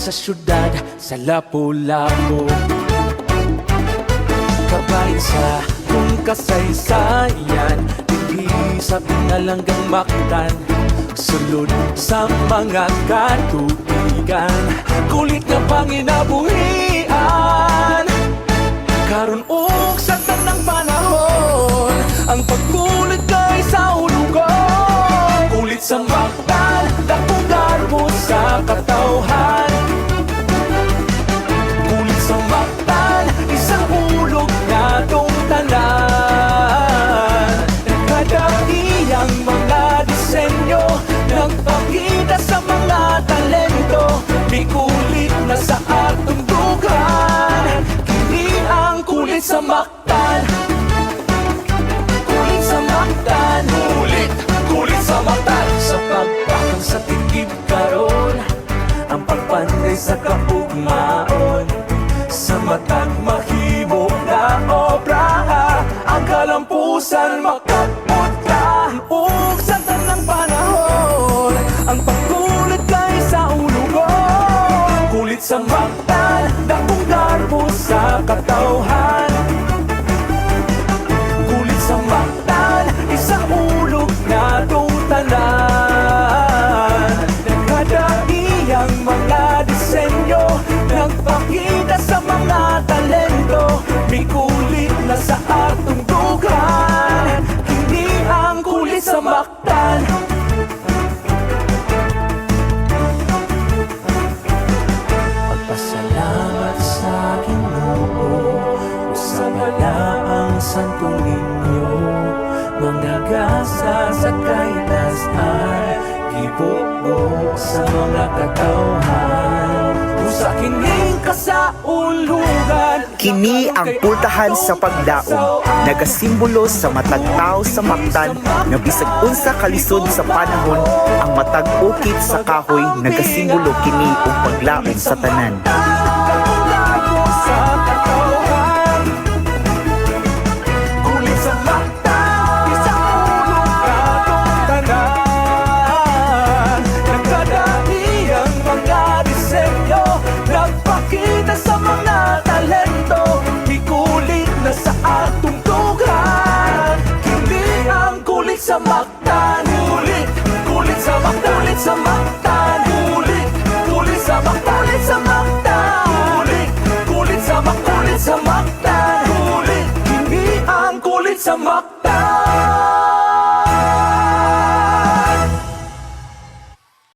sa syudad, sa Lapu-Lapu. Kabayan sa kung kasaysayan, hindi sa pinalanggang Mactan. Sulod sa mga katuigan, kulit nga panginabuhian. Karon og sa tanang panahon, ang pagkulit kay sa ulugon. Kulit sa Mactan, dakong garbo sa katawhan. Kulit sa Mactan, isang ulog na tong tanan. Nagkadaiyang mga disenyo, nagpakita sa mga talento. May kulit na sa atong dugan, kini ang kulit sa Mactan. Kulit sa Mactan, kulit sa Mactan. Sa pagpakang sa tikib karon, ang pagpanday sa kapugmaon. Sa matag mahimo na obra, ang kalampusan makatmuta. Ug sa tanang panahon, ang pagkulit kay sa ulugon. Kulit sa Mactan, dakong garbo sa katawhan. Kulit sa Mactan, isang ulog na tong tanan. Nagkadaiyang mga disenyo, nagpakita sa mga talento. May kulit na sa atong dugan, hindi ang kulit sa Mactan. Pagpasalamat sa Ginoo, sa balaang santong ninyo, manggagasa sa kaitasan, gibukbok sa mga katawhan. Usa kining kasaulugan, Kini ang pultahan sa paglaom, nagasimbolo sa matag tao sa Mactan na bisag unsa kalisod sa panahon. Ang matag ukit sa kahoy nagasimbolo kini og paglaom sa tanan. kulit sa Mactan, isang ulog na tong tanan. Nagkadaiyang mga disenyo, nagpakita sa mga talento. Ikulit na sa atong dugan, kini ang kulit sa Mactan. Kulit sa Mactan, kulit sa Mactan. Kulit sa Mactan, kulit sa Mactan. Kulit sa Mactan, kulit sa Mactan. Kini ang kulit sa Mactan.